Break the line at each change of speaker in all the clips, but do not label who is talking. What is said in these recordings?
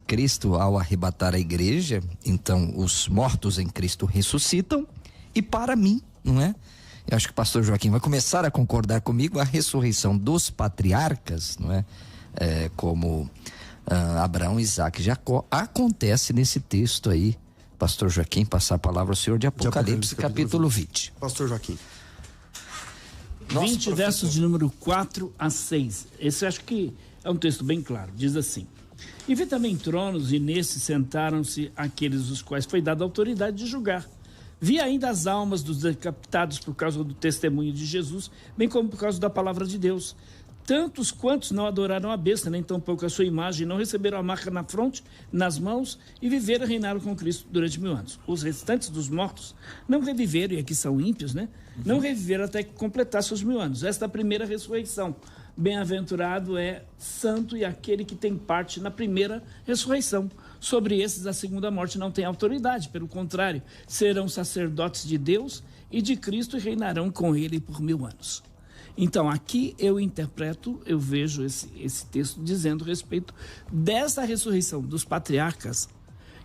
Cristo, ao arrebatar a igreja, então os mortos em Cristo ressuscitam, e para mim, não é? Eu acho que o pastor Joaquim vai começar a concordar comigo, a ressurreição dos patriarcas, não é? Como Abraão, Isaac e Jacó, acontece nesse texto aí. Pastor Joaquim, passar a palavra ao senhor de Apocalipse, capítulo 20.
Pastor Joaquim.
20 versos de número 4 a 6. Esse eu acho que é um texto bem claro. Diz assim: e vi também tronos, e nesses sentaram-se aqueles os quais foi dada a autoridade de julgar. Vi ainda as almas dos decapitados por causa do testemunho de Jesus, bem como por causa da palavra de Deus. Tantos quantos não adoraram a besta, nem tampouco a sua imagem, não receberam a marca na fronte, nas mãos, e viveram e reinaram com Cristo durante 1000 anos. Os restantes dos mortos não reviveram, e aqui são ímpios, né? Não reviveram até que completasse os 1000 anos. Esta é a primeira ressurreição. Bem-aventurado é santo e aquele que tem parte na primeira ressurreição. Sobre esses a segunda morte não tem autoridade, pelo contrário, serão sacerdotes de Deus e de Cristo e reinarão com ele por 1000 anos. Então, aqui eu interpreto, eu vejo esse texto dizendo a respeito dessa ressurreição dos patriarcas,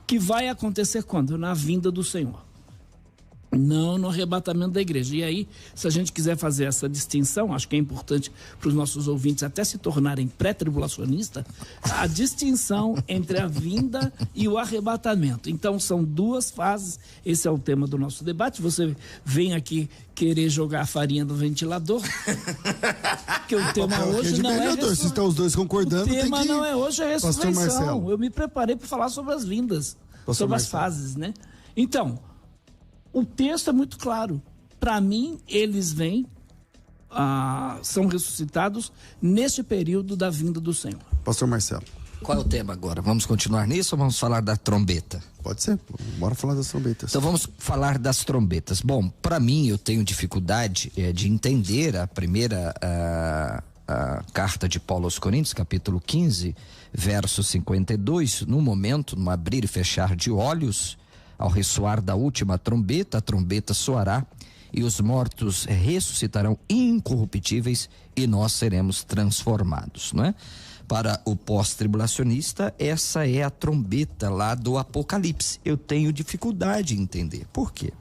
que vai acontecer quando? Na vinda do Senhor. Não no arrebatamento da igreja. E aí, se a gente quiser fazer essa distinção, acho que é importante para os nossos ouvintes até se tornarem pré-tribulacionistas, a distinção entre a vinda e o arrebatamento. Então, são duas fases, esse é o tema do nosso debate. Você vem aqui querer jogar a farinha no ventilador, porque o tema hoje não é ressurreição.
Se estão os dois concordando,
o tema
tem que...
não é hoje, é ressurreição. Eu me preparei para falar sobre as vindas, sobre as fases, né? Então, o texto é muito claro. Para mim, eles vêm, são ressuscitados neste período da vinda do Senhor.
Pastor Marcelo.
Qual é o tema agora? Vamos continuar nisso ou vamos falar da trombeta?
Pode ser, bora falar das trombetas.
Então vamos falar das trombetas. Bom, para mim eu tenho dificuldade de entender a primeira a carta de Paulo aos Coríntios, capítulo 15, verso 52, no momento, no abrir e fechar de olhos, ao ressoar da última trombeta, a trombeta soará e os mortos ressuscitarão incorruptíveis e nós seremos transformados, não é? Para o pós-tribulacionista, essa é a trombeta lá do Apocalipse. Eu tenho dificuldade em entender. Por quê?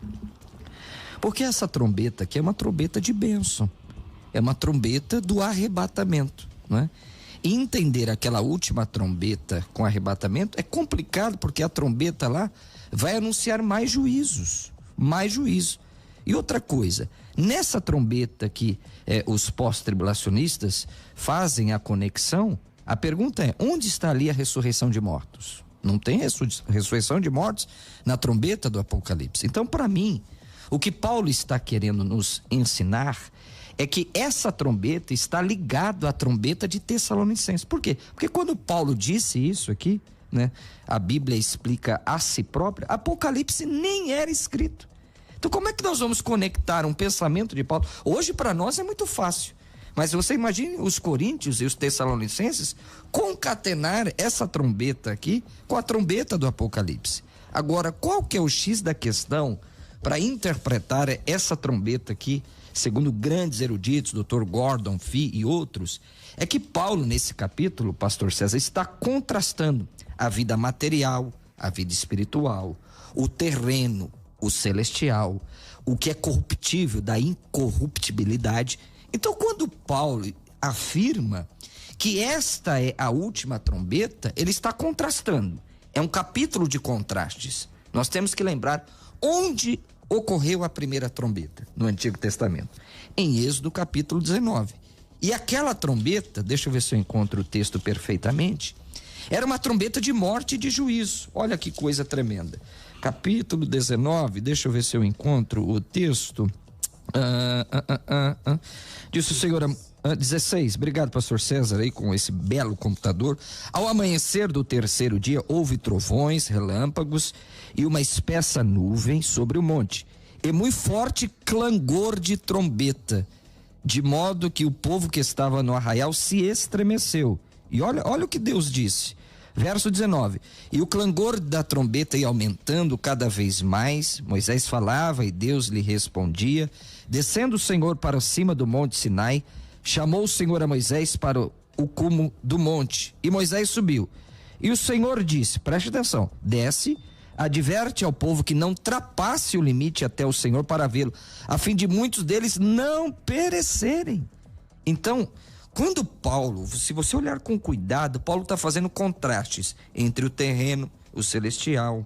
Porque essa trombeta aqui é uma trombeta de bênção. É uma trombeta do arrebatamento, não é? E entender aquela última trombeta com arrebatamento é complicado, porque a trombeta lá vai anunciar mais juízos. E outra coisa, nessa trombeta que os pós-tribulacionistas fazem a conexão, a pergunta é: onde está ali a ressurreição de mortos? Não tem ressurreição de mortos na trombeta do Apocalipse. Então, para mim, o que Paulo está querendo nos ensinar é que essa trombeta está ligada à trombeta de Tessalonicenses. Por quê? Porque quando Paulo disse isso aqui, né, a Bíblia explica a si própria, Apocalipse nem era escrito. Então como é que nós vamos conectar um pensamento de Paulo? Hoje para nós é muito fácil, mas você imagine os coríntios e os tessalonicenses concatenar essa trombeta aqui com a trombeta do Apocalipse. Agora, qual que é o X da questão para interpretar essa trombeta aqui, segundo grandes eruditos, Dr. Gordon Fee e outros, é que Paulo nesse capítulo, pastor César, está contrastando a vida material, a vida espiritual, o terreno, o celestial, o que é corruptível, da incorruptibilidade. Então, quando Paulo afirma que esta é a última trombeta, ele está contrastando. É um capítulo de contrastes. Nós temos que lembrar onde ocorreu a primeira trombeta no Antigo Testamento. Em Êxodo capítulo 19. E aquela trombeta, deixa eu ver se eu encontro o texto perfeitamente, era uma trombeta de morte e de juízo. Olha que coisa tremenda. Capítulo 19, deixa eu ver se eu encontro o texto. Disse o Senhor, 16, obrigado pastor César aí com esse belo computador. Ao amanhecer do terceiro dia houve trovões, relâmpagos e uma espessa nuvem sobre o monte e muito forte clangor de trombeta, de modo que o povo que estava no arraial se estremeceu. E olha o que Deus disse, verso 19, e o clangor da trombeta ia aumentando cada vez mais, Moisés falava e Deus lhe respondia. Descendo o Senhor para cima do monte Sinai, chamou o Senhor a Moisés para o cume do monte, e Moisés subiu, E o Senhor disse, preste atenção, desce, adverte ao povo que não ultrapasse o limite até o Senhor para vê-lo, a fim de muitos deles não perecerem. Então, quando Paulo, se você olhar com cuidado, Paulo está fazendo contrastes entre o terreno, o celestial,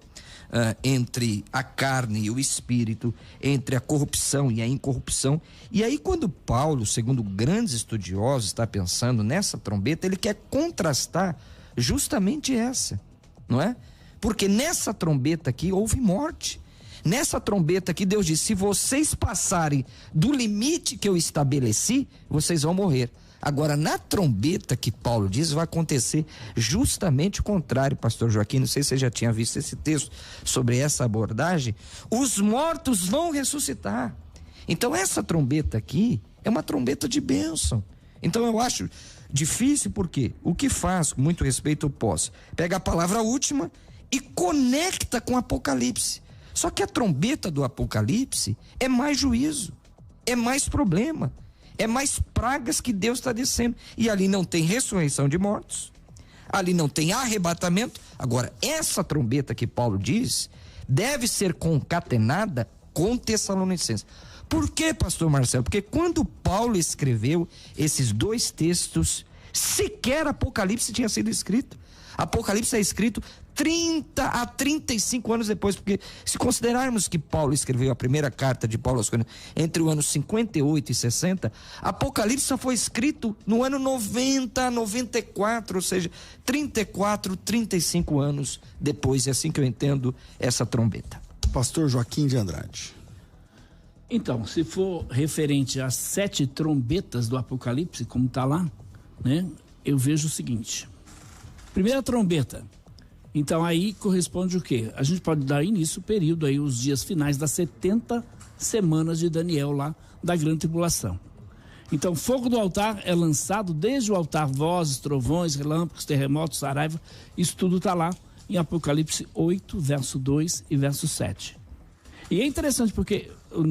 entre a carne e o espírito, entre a corrupção e a incorrupção. E aí, quando Paulo, segundo grandes estudiosos, está pensando nessa trombeta, ele quer contrastar justamente essa, não é? Porque nessa trombeta aqui houve morte. Nessa trombeta aqui Deus diz, se vocês passarem do limite que eu estabeleci, vocês vão morrer. Agora, na trombeta que Paulo diz, vai acontecer justamente o contrário, pastor Joaquim, não sei se você já tinha visto esse texto sobre essa abordagem, os mortos vão ressuscitar. Então, essa trombeta aqui é uma trombeta de bênção. Então, eu acho difícil, porque o que faz, com muito respeito, eu posso, pega a palavra última e conecta com o Apocalipse. Só que a trombeta do Apocalipse é mais juízo, é mais problema, é mais pragas que Deus está descendo. E ali não tem ressurreição de mortos, ali não tem arrebatamento. Agora, essa trombeta que Paulo diz deve ser concatenada com Tessalonicenses. Por quê, pastor Marcelo? Porque quando Paulo escreveu esses dois textos, sequer Apocalipse tinha sido escrito. Apocalipse é escrito 30 a 35 anos depois, porque se considerarmos que Paulo escreveu a primeira carta de Paulo aos Coríntios entre o ano 58 e 60, Apocalipse só foi escrito no ano 90, 94, ou seja, 34, 35 anos depois. É assim que eu entendo essa trombeta.
Pastor Joaquim de Andrade.
Então, se for referente às 7 trombetas do Apocalipse, como está lá, né, eu vejo o seguinte. Primeira trombeta. Então aí corresponde o quê? A gente pode dar início ao período aí, os dias finais das 70 semanas de Daniel lá, da grande tribulação. Então, fogo do altar é lançado desde o altar, vozes, trovões, relâmpagos, terremotos, saraiva, isso tudo está lá em Apocalipse 8, verso 2 e verso 7. E é interessante porque, se eu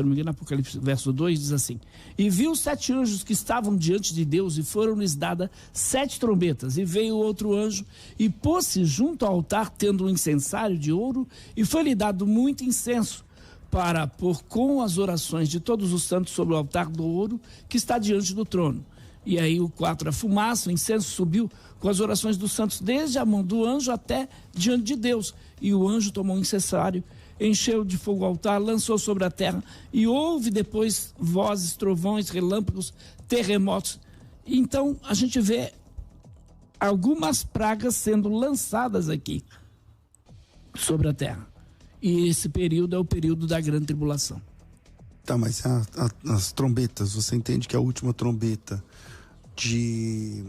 não me engano, Apocalipse verso 2 diz assim: e viu 7 anjos que estavam diante de Deus, e foram-lhes dadas 7 trombetas. E veio outro anjo e pôs-se junto ao altar, tendo um incensário de ouro, e foi-lhe dado muito incenso, para pôr com as orações de todos os santos sobre o altar do ouro que está diante do trono. E aí o 4, a fumaça, o incenso subiu com as orações dos santos desde a mão do anjo até diante de Deus. E o anjo tomou um incensário, encheu de fogo o altar, lançou sobre a terra, e houve depois vozes, trovões, relâmpagos, terremotos. Então a gente vê algumas pragas sendo lançadas aqui sobre a terra. E esse período é o período da grande tribulação.
Tá, mas as trombetas, você entende que a última trombeta de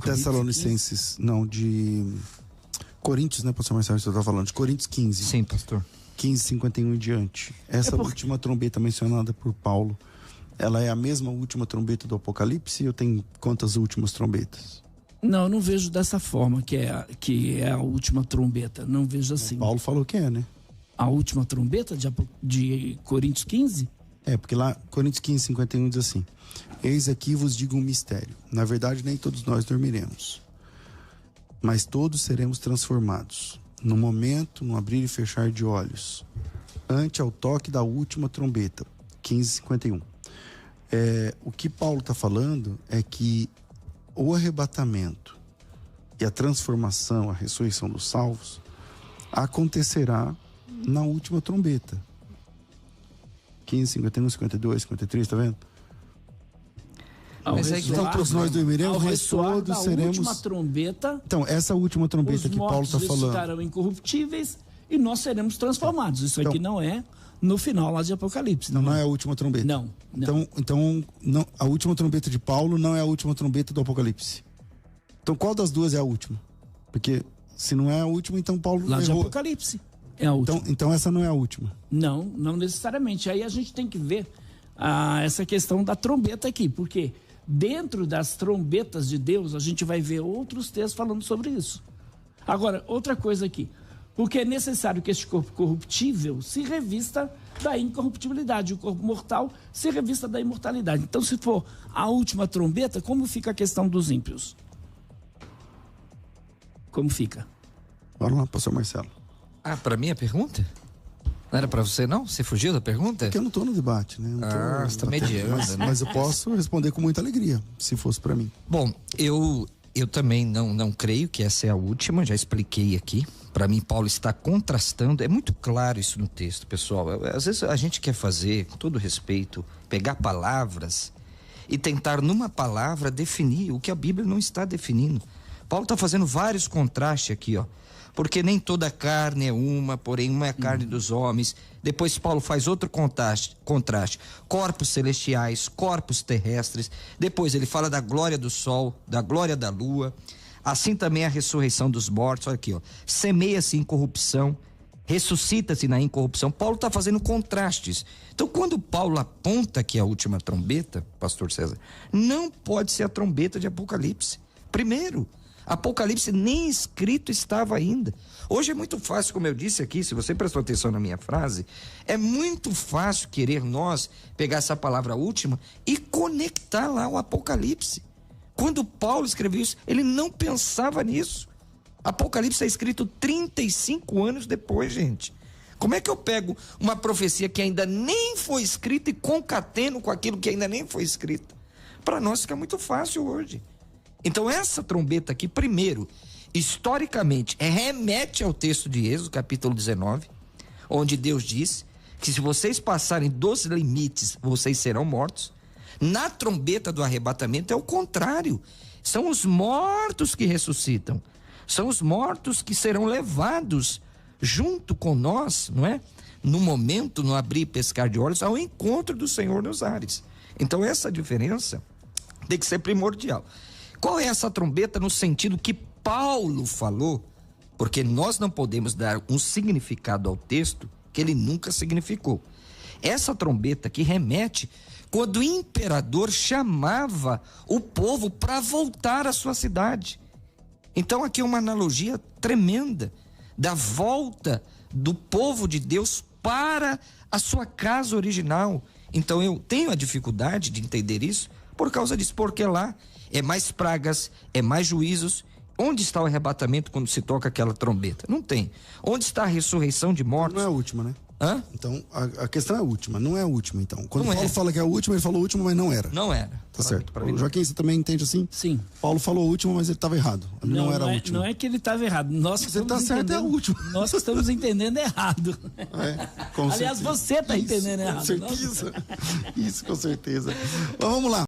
Tessalonicenses, não, de Coríntios, né, pastor Marcelo, você está falando de Coríntios 15.
Sim, pastor.
15, 51 em diante. Essa última trombeta mencionada por Paulo, ela é a mesma última trombeta do Apocalipse ou tem quantas últimas trombetas?
Não, não vejo dessa forma que é a última trombeta. Não vejo assim.
Paulo falou que é, né?
A última trombeta de Coríntios 15?
É, porque lá, Coríntios 15, 51 diz assim: eis aqui vos digo um mistério. Na verdade, nem todos nós dormiremos, mas todos seremos transformados, no momento, no abrir e fechar de olhos, ante ao toque da última trombeta. 15, 51. O que Paulo está falando é que o arrebatamento e a transformação, a ressurreição dos salvos, acontecerá na última trombeta. 15, 51, 52, 53, tá vendo?
Mas é que
então todos nós dormiremos, mas todos seremos.
Última trombeta,
então, essa última trombeta que Paulo está falando.
Os mortos estarão incorruptíveis e nós seremos transformados. Isso aqui não é no final lá de Apocalipse.
Não é a última trombeta.
Não.
Então não, a última trombeta de Paulo não é a última trombeta do Apocalipse. Então, qual das duas é a última? Porque se não é a última, então Paulo
lá
errou.
de Apocalipse é a última.
Então essa não é a última.
Não necessariamente. Aí a gente tem que ver essa questão da trombeta aqui, porque dentro das trombetas de Deus a gente vai ver outros textos falando sobre isso. Agora, outra coisa aqui, porque é necessário que este corpo corruptível se revista da incorruptibilidade, o corpo mortal se revista da imortalidade. Então, se for a última trombeta, como fica a questão dos ímpios? Como fica?
Bora lá, pastor Marcelo.
Para mim a pergunta? Não era para você, não? Você fugiu da pergunta?
Porque eu não tô no debate, né?
Você tá mediando, né?
Mas eu posso responder com muita alegria, se fosse para mim.
Bom, eu também não creio que essa é a última, já expliquei aqui. Para mim, Paulo está contrastando, é muito claro isso no texto, pessoal. Às vezes a gente quer fazer, com todo respeito, pegar palavras e tentar numa palavra definir o que a Bíblia não está definindo. Paulo está fazendo vários contrastes aqui, ó. Porque nem toda carne é uma, porém uma é a carne dos homens. Depois Paulo faz outro contraste, corpos celestiais, corpos terrestres. Depois ele fala da glória do sol, da glória da lua. Assim também a ressurreição dos mortos. Olha aqui, ó. Semeia-se em corrupção, ressuscita-se na incorrupção. Paulo está fazendo contrastes. Então, quando Paulo aponta aqui a última trombeta, pastor César, não pode ser a trombeta de Apocalipse. Primeiro, Apocalipse nem escrito estava ainda. Hoje é muito fácil, como eu disse aqui, se você prestou atenção na minha frase, é muito fácil querer nós pegar essa palavra última e conectar lá o Apocalipse. Quando Paulo escreveu isso, ele não pensava nisso. Apocalipse é escrito 35 anos depois, gente. Como é que eu pego uma profecia que ainda nem foi escrita e concateno com aquilo que ainda nem foi escrito? Para nós fica muito fácil hoje. Então essa trombeta aqui, primeiro, historicamente, remete ao texto de Êxodo, capítulo 19, onde Deus diz que se vocês passarem dos limites, vocês serão mortos. Na trombeta do arrebatamento é o contrário. São os mortos que ressuscitam. São os mortos que serão levados junto com nós, não é? No momento, no abrir e pescar de olhos, ao encontro do Senhor nos ares. Então essa diferença tem que ser primordial. Qual é essa trombeta no sentido que Paulo falou? Porque nós não podemos dar um significado ao texto que ele nunca significou. Essa trombeta que remete quando o imperador chamava o povo para voltar à sua cidade. Então aqui é uma analogia tremenda da volta do povo de Deus para a sua casa original. Então eu tenho a dificuldade de entender isso por causa disso, porque lá é mais pragas, é mais juízos. Onde está o arrebatamento quando se toca aquela trombeta? Não tem. Onde está a ressurreição de mortos?
Não é a última, né?
Hã?
Então, a questão é a última, não é a última, então. Quando
Não
Paulo fala que é a última, ele falou a última, mas não era.
Não era.
Tá certo. Joaquim, você também entende assim?
Sim.
Paulo falou a última, mas ele estava errado. Não era a última.
Não é que ele estava errado. Nós
Você está certo, é a última.
Nós estamos entendendo errado.
Com
Aliás,
certeza.
você está entendendo errado.
Com certeza. Isso, com certeza. Mas vamos lá.